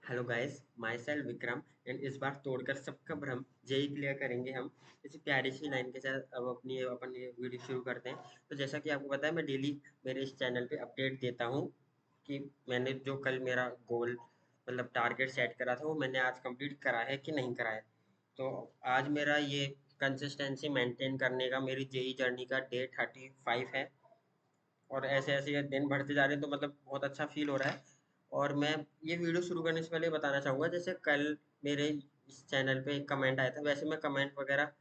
Hello guys, my self Vikram. And इस बार तोड़कर सबका भ्रम जेई क्लियर करेंगे हम। इसी प्यारी सी लाइन के साथ अब अपन ये वीडियो शुरू करते हैं। तो जैसा कि आपको पता है, मैं डेली मेरे इस चैनल पे अपडेट देता हूँ कि मैंने जो कल मेरा गोल मतलब टारगेट सेट करा था वो मैंने आज कंप्लीट करा है कि नहीं करा है। तो आज मेरा ये कंसिस्टेंसी मेंटेन करने का मेरी जेई जर्नी का डे 35 है। और ऐसे ऐसे ये दिन बढ़ते जा रहे हैं तो मतलब बहुत अच्छा फील हो रहा है। और मैं ये वीडियो शुरू करने से पहले बताना चाहूँगा, जैसे कल मेरे इस चैनल पे एक कमेंट आया था। वैसे मैं कमेंट वगैरह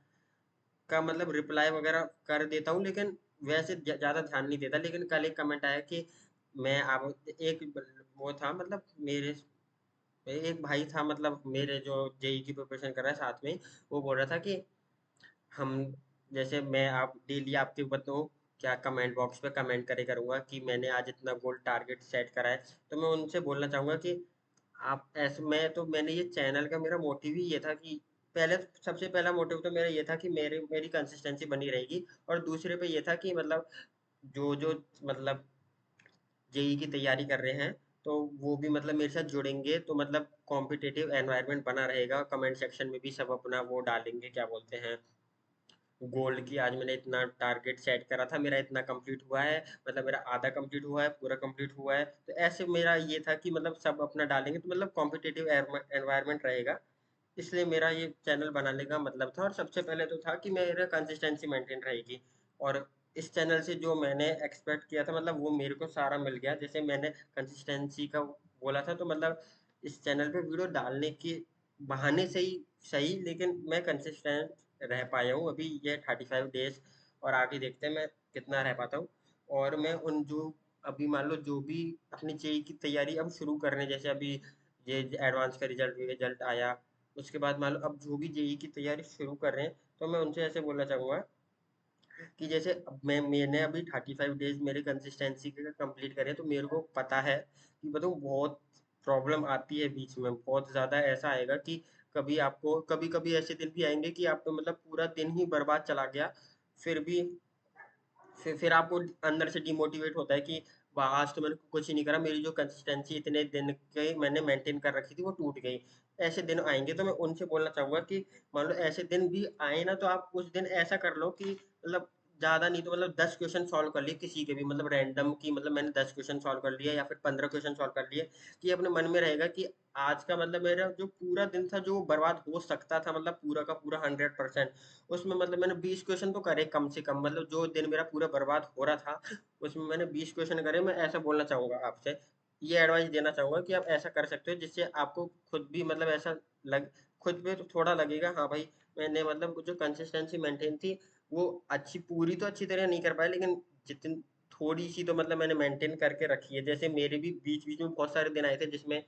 का मतलब रिप्लाई वगैरह कर देता हूँ, लेकिन वैसे ज़्यादा ध्यान नहीं देता। लेकिन कल एक कमेंट आया कि मैं आप एक वो था मतलब मेरे एक भाई था, मतलब मेरे जो जेई की प्रिपरेशन कर रहा है साथ में। वो बोल रहा था कि हम जैसे मैं आप डेली आपके बताऊँ क्या कमेंट बॉक्स पे कमेंट करे करूँगा कि मैंने आज इतना गोल टारगेट सेट करा है। तो मैं उनसे बोलना चाहूँगा कि आप ऐसे मैंने ये चैनल का मेरा मोटिव ही ये था कि पहले सबसे पहला मोटिव तो मेरा ये था कि मेरी कंसिस्टेंसी बनी रहेगी। और दूसरे पे ये था कि मतलब जो जो मतलब जेई की तैयारी कर रहे हैं तो वो भी मतलब मेरे साथ जुड़ेंगे, तो मतलब कॉम्पिटिटिव एनवायरनमेंट बना रहेगा। कमेंट सेक्शन में भी सब अपना वो डालेंगे, क्या बोलते हैं, गोल्ड की आज मैंने इतना टारगेट सेट करा था, मेरा इतना कंप्लीट हुआ है, मतलब मेरा आधा कंप्लीट हुआ है, पूरा कंप्लीट हुआ है। तो ऐसे मेरा ये था कि मतलब सब अपना डालेंगे तो मतलब कॉम्पिटिटिव एनवायरनमेंट रहेगा। इसलिए मेरा ये चैनल बनाने का मतलब था। और सबसे पहले तो था कि मेरा कंसिस्टेंसी मेंटेन रहेगी। और इस चैनल से जो मैंने एक्सपेक्ट किया था मतलब वो मेरे को सारा मिल गया। जैसे मैंने कंसिस्टेंसी का बोला था, तो मतलब इस चैनल पे वीडियो डालने के बहाने से ही सही, लेकिन मैं कंसिस्टेंट रह पाया हूँ अभी ये 35 डेज। और आगे देखते हैं मैं कितना रह पाता हूँ। और मैं उन जो अभी मान लो जो भी अपनी जेई की तैयारी अब शुरू कर रहे हैं, जैसे अभी ये एडवांस का रिजल्ट रिजल्ट आया, उसके बाद मान लो अब जो भी जेई की तैयारी शुरू कर रहे हैं, तो मैं उनसे ऐसे बोलना चाहूँगा कि जैसे अब मैंने अभी 35 डेज मेरे कंसिस्टेंसी के कंप्लीट करे, तो मेरे को पता है कि बताऊँ बहुत प्रॉब्लम आती है बीच में। बहुत ज़्यादा ऐसा आएगा कि कभी आपको कभी कभी ऐसे दिन भी आएंगे कि आपको मतलब पूरा दिन ही बर्बाद चला गया। फिर भी फिर आपको अंदर से डिमोटिवेट होता है कि वाह, आज तो मैंने कुछ ही नहीं करा, मेरी जो कंसिस्टेंसी इतने दिन के मैंने मेंटेन कर रखी थी वो टूट गई। ऐसे दिन आएंगे तो मैं उनसे बोलना चाहूंगा कि मान लो ऐसे दिन भी आए ना, तो आप उस दिन ऐसा कर लो कि मतलब ज्यादा नहीं तो मतलब 10 क्वेश्चन सॉल्व कर लिए किसी के भी, मतलब रैंडम की, मतलब मैंने 10 क्वेश्चन सॉल्व कर लिए या फिर 15 क्वेश्चन सॉल्व कर लिए। कि अपने मन में रहेगा कि आज का मतलब मेरा जो पूरा दिन था जो बर्बाद हो सकता था, मतलब पूरा का पूरा 100%, उसमें मतलब मैंने 20 क्वेश्चन तो करे कम से कम। मतलब जो दिन मेरा पूरा बर्बाद हो रहा था उसमें मैंने 20 क्वेश्चन करे। मैं ऐसा बोलना चाहूंगा आपसे, ये एडवाइस देना चाहूंगा कि आप ऐसा कर सकते हो, जिससे आपको खुद भी मतलब ऐसा लग खुद पे तो थोड़ा लगेगा हाँ भाई, मैंने मतलब जो कंसिस्टेंसी मेंटेन थी वो अच्छी पूरी तो अच्छी तरह नहीं कर पाया, लेकिन जितनी थोड़ी सी तो मतलब मैंने मेंटेन करके रखी है। जैसे मेरे भी बीच बीच में बहुत सारे दिन आए थे जिसमें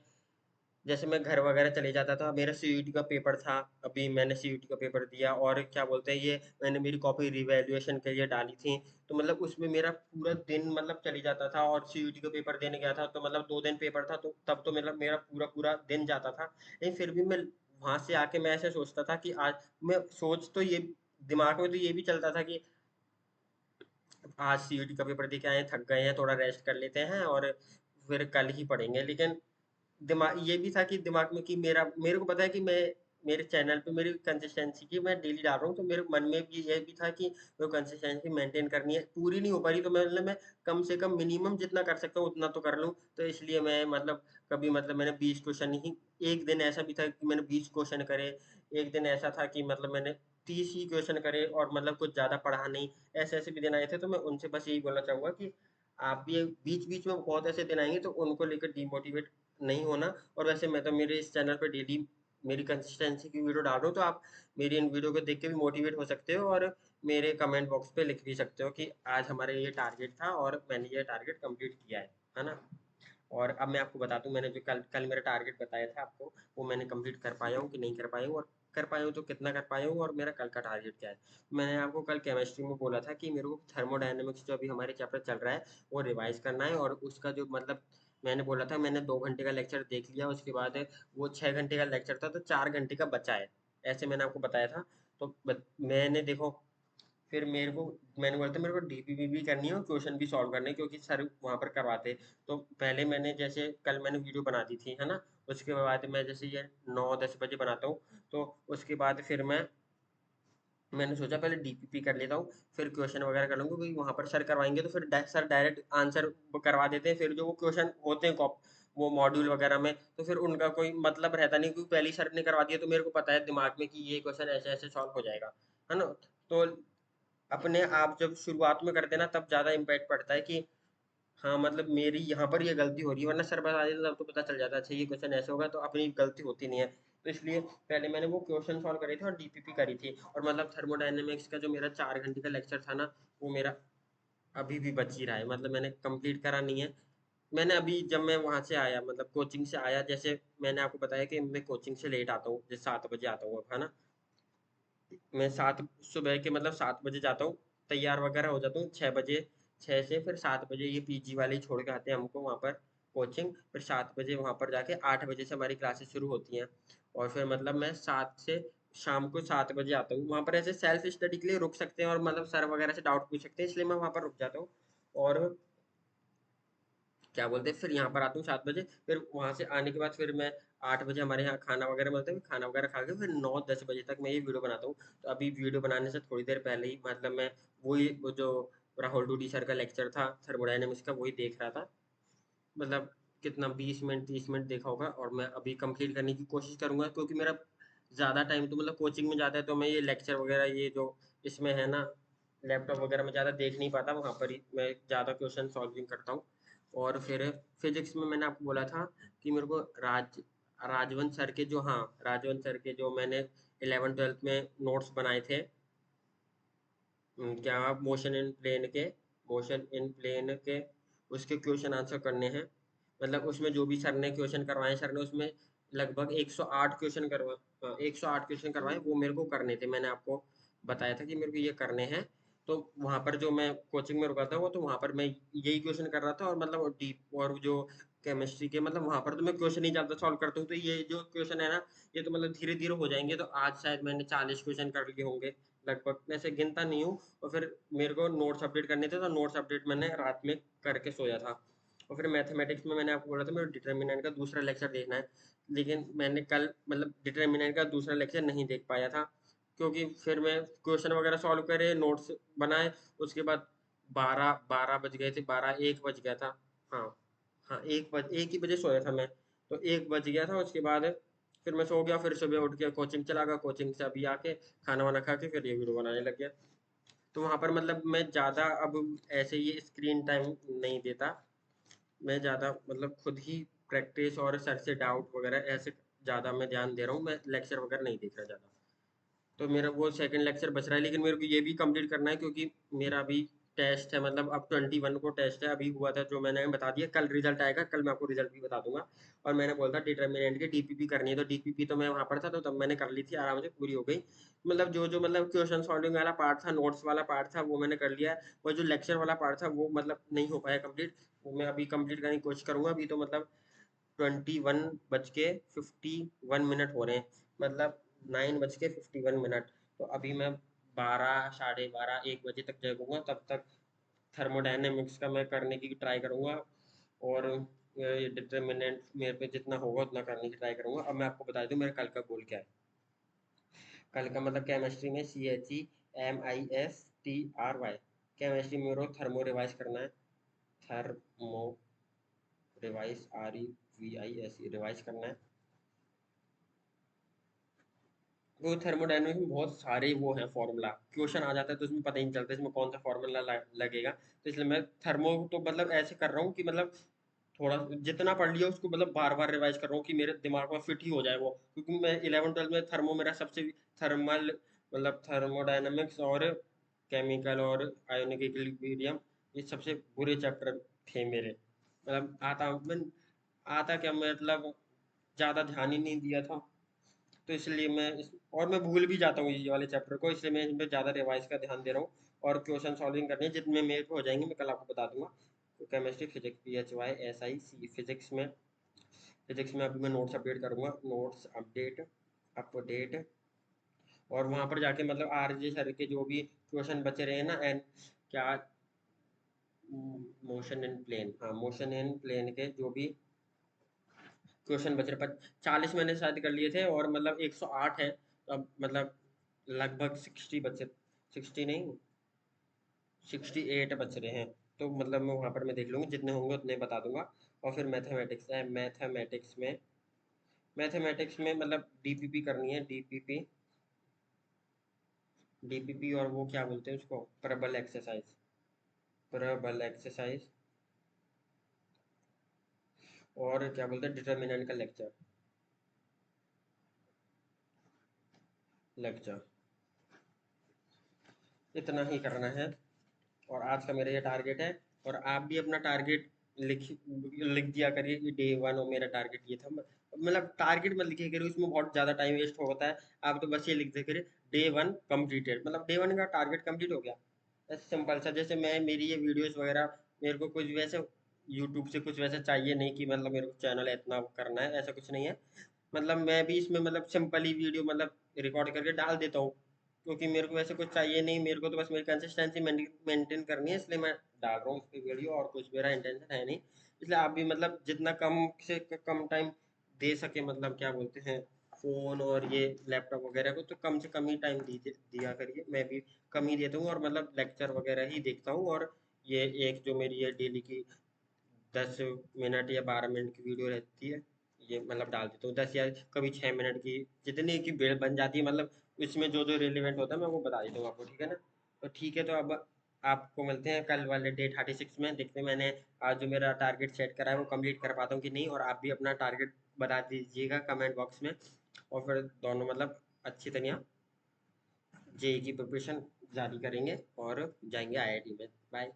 जैसे मैं घर वगैरह चले जाता था। मेरा सीयूईटी का पेपर था, अभी मैंने सीयूईटी का पेपर दिया, और क्या बोलते हैं ये मैंने मेरी कॉपी रिवैल्यूएशन के लिए डाली थी। तो मतलब उसमें मेरा पूरा दिन मतलब चली जाता था। और सीयूईटी का पेपर देने गया था तो मतलब 2 दिन पेपर था, तो तब तो मतलब मेरा पूरा पूरा दिन जाता था। लेकिन फिर भी मैं वहां से आके मैं ऐसे सोचता था कि आज मैं सोच तो ये दिमाग में तो ये भी चलता था कि आज सीयूईटी का पेपर दे के आए, थक गए हैं, थोड़ा रेस्ट कर लेते हैं और फिर कल ही पढ़ेंगे। लेकिन दिमाग ये भी था कि दिमाग में कि मेरे को पता है कि मैं मेरे चैनल पे मेरी कंसिस्टेंसी की मैं डेली डाल रहा हूँ, तो मेरे मन में भी ये भी था कि वो कंसिस्टेंसी मेंटेन करनी है। पूरी नहीं हो पा रही तो मैं कम से कम मिनिमम जितना कर सकता हूँ उतना तो कर लूँ। तो इसलिए मैं मतलब कभी मतलब मैंने 20 क्वेश्चन ही, एक दिन ऐसा भी था कि मैंने 20 क्वेश्चन करे। एक दिन ऐसा था कि मतलब मैंने 30 ही क्वेश्चन करे और मतलब कुछ ज़्यादा पढ़ा नहीं। ऐसे ऐसे भी दिन आए थे। तो मैं उनसे बस यही बोलना चाहूंगा कि आप भी बीच बीच में बहुत ऐसे दिन आएंगे तो उनको लेकर डिमोटिवेट नहीं होना। और वैसे मैं तो मेरे इस चैनल पे डेली मेरी कंसिस्टेंसी की वीडियो डाल रहा हूँ, तो आप मेरी इन वीडियो को देख के भी मोटिवेट हो सकते हो और मेरे कमेंट बॉक्स पे लिख भी सकते हो कि आज हमारे ये टारगेट था और मैंने ये टारगेट कंप्लीट किया है ना। और अब मैं आपको बता दूं, मैंने जो कल कल मेरा टारगेट बताया था आपको, वो मैंने कंप्लीट कर पाया हूँ कि नहीं कर पाया हूँ, और कर पाया हूँ तो कितना कर पाया हूँ, और मेरा कल का टारगेट क्या है। मैंने आपको कल केमिस्ट्री में बोला था कि मेरे को थर्मोडायनेमिक्स जो अभी हमारे चैप्टर चल रहा है वो रिवाइज करना है। और उसका जो मतलब मैंने बोला था, मैंने 2 घंटे का लेक्चर देख लिया, उसके बाद वो 6 घंटे का लेक्चर था तो 4 घंटे का बचा है, ऐसे मैंने आपको बताया था। तो मैंने देखो फिर मैंने बोला था मेरे को डीपीपी भी करनी है और क्वेश्चन भी सॉल्व करने हैं, क्योंकि सर वहाँ पर करवाते। तो पहले मैंने जैसे कल मैंने वीडियो बना दी थी है ना, उसके बाद मैं जैसे ये 9-10 बजे बनाता हूँ, तो उसके बाद फिर मैंने सोचा पहले डीपीपी कर लेता हूँ, फिर क्वेश्चन वगैरह कर लूँगा, क्योंकि वहाँ पर सर करवाएंगे तो फिर सर डायरेक्ट आंसर करवा देते हैं। फिर जो वो क्वेश्चन होते हैं वो मॉड्यूल वगैरह में, तो फिर उनका कोई मतलब रहता नहीं, क्योंकि पहले ही सर ने करवा दिया तो मेरे को पता है दिमाग में कि ये क्वेश्चन ऐसे ऐसे सॉल्व हो जाएगा, है ना। तो अपने आप जब शुरुआत में करते हैं ना, तब ज़्यादा इम्पैक्ट पड़ता है कि हाँ मतलब मेरी यहाँ पर ये गलती हो रही है, वरना सर बता देते तब तो पता चल जाता है अच्छा ये क्वेश्चन ऐसे होगा, तो अपनी गलती होती नहीं है। तो इसलिए पहले मैंने वो क्वेश्चन सॉल्व करे थे और डीपीपी करी थी। और मतलब थर्मोडायनेमिक्स का जो मेरा 4 घंटे का लेक्चर था ना, वो मेरा अभी भी बच ही रहा है, मतलब मैंने कंप्लीट करा नहीं है। मैंने अभी जब मैं वहाँ से आया, मतलब कोचिंग से आया, जैसे मैंने आपको बताया कि मैं कोचिंग से लेट आता हूँ, जैसे 7 बजे आता हूँ अब, है ना। मैं सात सुबह के मतलब 7 बजे जाता हूँ, तैयार वगैरह हो जाता हूँ 6 बजे। 6 से फिर 7 बजे ये पीजी वाले ही छोड़ के आते हैं हमको वहाँ पर कोचिंग। फिर 7 बजे वहाँ पर जाके 8 बजे से हमारी क्लासेस शुरू होती हैं। और फिर मतलब मैं 7 से शाम को 7 बजे आता हूँ वहाँ पर। ऐसे सेल्फ स्टडी के लिए रुक सकते हैं और मतलब सर वगैरह से डाउट पूछ सकते हैं, इसलिए मैं वहाँ पर रुक जाता हूँ। और क्या बोलते हैं, फिर यहाँ पर आता हूँ 7 बजे। फिर वहाँ से आने के बाद फिर मैं 8 बजे हमारे यहाँ खाना वगैरह मिलता है, खाना वगैरह खा के फिर 9-10 बजे तक मैं ये वीडियो बनाता हूँ। तो अभी वीडियो बनाने से थोड़ी देर पहले ही मतलब मैं वो जो राहुल डूडी सर का लेक्चर था थर्मोडायनेमिक्स का, वही देख रहा था। मतलब कितना 20 मिनट 30 मिनट देखा होगा, और मैं अभी कंप्लीट करने की कोशिश करूंगा, क्योंकि मेरा ज़्यादा टाइम तो मतलब कोचिंग में जाता है, तो मैं ये लेक्चर वगैरह ये जो इसमें है ना लैपटॉप वगैरह में ज़्यादा देख नहीं पाता, वहाँ पर ही मैं ज़्यादा क्वेश्चन सॉल्विंग करता हूँ। और फिर फिजिक्स में मैंने आपको बोला था कि मेरे को राजवंत सर के जो, हाँ राजवंत सर के जो मैंने 11th 12th में नोट्स बनाए थे, क्या मोशन इन प्लेन के उसके क्वेश्चन आंसर करने हैं। मतलब उसमें जो भी सर ने क्वेश्चन करवाए, सर ने उसमें लगभग 108 क्वेश्चन करवा 108 क्वेश्चन करवाए, वो मेरे को करने थे। मैंने आपको बताया था कि मेरे को ये करने हैं। तो वहाँ पर जो मैं कोचिंग में रुका था, वो तो वहाँ पर मैं यही क्वेश्चन कर रहा था, और मतलब डीप और जो केमिस्ट्री के मतलब वहाँ पर तो मैं क्वेश्चन ही ज़्यादा सॉल्व करता हूँ। तो ये जो क्वेश्चन है ना, ये तो मतलब धीरे धीरे हो जाएंगे। तो आज शायद मैंने 40 क्वेश्चन कर लिए होंगे लगभग, मैं ऐसे गिनता नहीं हूँ। और फिर मेरे को नोट्स अपडेट करने थे, तो नोट्स अपडेट मैंने रात में करके सोया था। और फिर मैथमेटिक्स में मैंने आपको बोला था मेरे डिटर्मिनेंट का दूसरा लेक्चर देखना है, लेकिन मैंने कल मतलब डिटर्मिनेंट का दूसरा लेक्चर नहीं देख पाया था, क्योंकि फिर मैं क्वेश्चन वगैरह सॉल्व करे, नोट्स बनाए, उसके बाद 12 12 बज गए थे, 12 1 बज गया था। हाँ हाँ, 1 ही बजे सोया था मैं। तो 1 बज गया था, उसके बाद फिर मैं सो गया, फिर सुबह उठ के कोचिंग चला गया, कोचिंग से अभी आके खाना वाना खा के फिर ये वीडियो बनाने लग गया। तो वहाँ पर मतलब मैं ज़्यादा अब ऐसे ये स्क्रीन टाइम नहीं देता। मैं ज़्यादा मतलब खुद ही प्रैक्टिस और सर से डाउट वगैरह ऐसे ज़्यादा मैं ध्यान दे रहा हूँ, मैं लेक्चर वगैरह नहीं देख रहा ज़्यादा। तो मेरा वो सेकंड लेक्चर बच रहा है, लेकिन मेरे को ये भी कंप्लीट करना है, क्योंकि मेरा अभी टेस्ट है, मतलब अब 21 को टेस्ट है। अभी हुआ था जो मैंने बता दिया, कल रिजल्ट आएगा, कल मैं आपको रिजल्ट भी बता दूंगा। और मैंने बोला था डिटर्मिनेंट की डीपीपी करनी है, तो डीपीपी तो मैं वहाँ पर था, तो तब मैंने कर ली थी, आराम से पूरी हो गई। मतलब जो जो मतलब क्वेश्चन सॉल्विंग वाला पार्ट था, नोट्स वाला पार्ट था, वो मैंने कर लिया है। और जो लेक्चर वाला पार्ट था वो मतलब नहीं हो पाया कंप्लीट, वो मैं अभी कंप्लीट करने की कोशिश करूंगा। अभी तो मतलब 21 बज के 51 मिनट हो रहे हैं, मतलब 9 बज के 51 मिनट। तो अभी मैं 12 साढ़े 12 1 बजे तक जगूंगा, तब तक थर्मोडायनेमिक्स का मैं करने की ट्राई करूंगा। और ये डिटर्मिनेंट मेरे पे जितना होगा उतना करने की ट्राई करूंगा। अब मैं आपको बता दूं मेरा कल का गोल क्या है। कल का मतलब केमिस्ट्री में CHEMISTRY, केमिस्ट्री में मेरे को थर्मो रिवाइज करना है। थर्मो रिवाइज REVISE रिवाइज करना है। वो थर्मोडायनेमिक्स में बहुत सारे वो हैं फॉर्मूला, क्वेश्चन आ जाता है तो उसमें पता ही नहीं चलता इसमें कौन सा फॉर्मूला लगेगा। तो इसलिए मैं थर्मो तो मतलब ऐसे कर रहा हूँ कि मतलब थोड़ा जितना पढ़ लिया उसको मतलब बार बार रिवाइज कर रहा हूँ कि मेरे दिमाग में फिट ही हो जाए वो, क्योंकि मैं 11th 12th में थर्मो मेरा सबसे थर्मल मतलब थर्मोडायनेमिक्स और केमिकल और आयोनिक इक्विलिब्रियम, ये सबसे बुरे चैप्टर थे मेरे। मतलब आता क्या मतलब ज़्यादा ध्यान ही नहीं दिया था। तो इसलिए और मैं भूल भी जाता हूँ ये वाले चैप्टर को, इसलिए मैं इनमें ज़्यादा रिवाइज का ध्यान दे रहा हूँ। और क्वेश्चन सॉल्विंग करनी है, जितने मेरे को हो जाएंगे मैं कल आपको बता दूंगा। तो केमिस्ट्री फिजिक्स PHYSIC फिजिक्स में अभी मैं नोट्स अपडेट करूँगा, नोट्स अपडेट अपडेट और वहाँ पर जाके मतलब आरजे सर के जो भी क्वेश्चन बचे रहे हैं ना, एंड क्या, मोशन इन प्लेन, हाँ मोशन इन प्लेन के जो भी क्वेश्चन बच रहे, पर 40 मैंने शायद कर लिए थे और मतलब 108 है, तो अब मतलब लगभग 60 बचे, 60 नहीं 68 बच रहे हैं। तो मतलब मैं वहाँ पर मैं देख लूँगी, जितने होंगे उतने बता दूंगा। और फिर मैथमेटिक्स है, मैथमेटिक्स में मतलब डीपीपी करनी है, डीपीपी और वो क्या बोलते हैं उसको, प्रबल एक्सरसाइज, और क्या बोलते हैं डिटर्मिनेंट का लेक्चर, इतना ही करना है। और आज का मेरा ये टारगेट है। और आप भी अपना टारगेट लिख लिख दिया करिए कि डे वन और मेरा टारगेट ये था, मतलब टारगेट मत लिखिए करिए, उसमें बहुत ज़्यादा टाइम वेस्ट होता है। आप तो बस ये लिख दे करिए डे वन कंप्लीटेड, मतलब डे वन का टारगेट कंप्लीट हो गया। ऐसे सिंपल सा, जैसे मैं मेरी ये वीडियोस वगैरह, मेरे को कुछ वैसे यूट्यूब से कुछ वैसा चाहिए नहीं कि मतलब मेरे को चैनल इतना करना है, ऐसा कुछ नहीं है। मतलब मैं भी इसमें मतलब सिंपल ही वीडियो मतलब रिकॉर्ड करके डाल देता हूँ, क्योंकि मेरे को वैसे कुछ चाहिए नहीं, मेरे को तो बस मेरी कंसिस्टेंसी मेंटेन करनी है, इसलिए मैं डाल रहा हूँ इस पे वीडियो, और कुछ मेरा इंटेंशन है नहीं। इसलिए आप भी मतलब जितना कम से कम टाइम दे सके, मतलब क्या बोलते हैं, फ़ोन और ये लैपटॉप वगैरह को, तो कम से कम ही टाइम दीजिए, दिया करिए। मैं भी कम ही देता हूँ और मतलब लेक्चर वगैरह ही देखता हूँ। और ये एक जो मेरी ये डेली की 10 मिनट या 12 मिनट की वीडियो रहती है, ये मतलब डाल देता हूँ, 10 या कभी 6 मिनट की, जितनी की बेल बन जाती है, मतलब इसमें जो जो रिलेवेंट होता है मैं वो बता देता हूँ आपको, ठीक है ना। तो ठीक है, तो अब आपको मिलते हैं कल वाले डे 36 में, देखते हैं मैंने आज जो मेरा टारगेट सेट करा है वो कंप्लीट कर पाता हूँ कि नहीं। और आप भी अपना टारगेट बता दीजिएगा कमेंट बॉक्स में, और फिर दोनों मतलब अच्छी तरह जेई की प्रिपरेशन जारी करेंगे और जाएंगे आईआईटी में। बाय।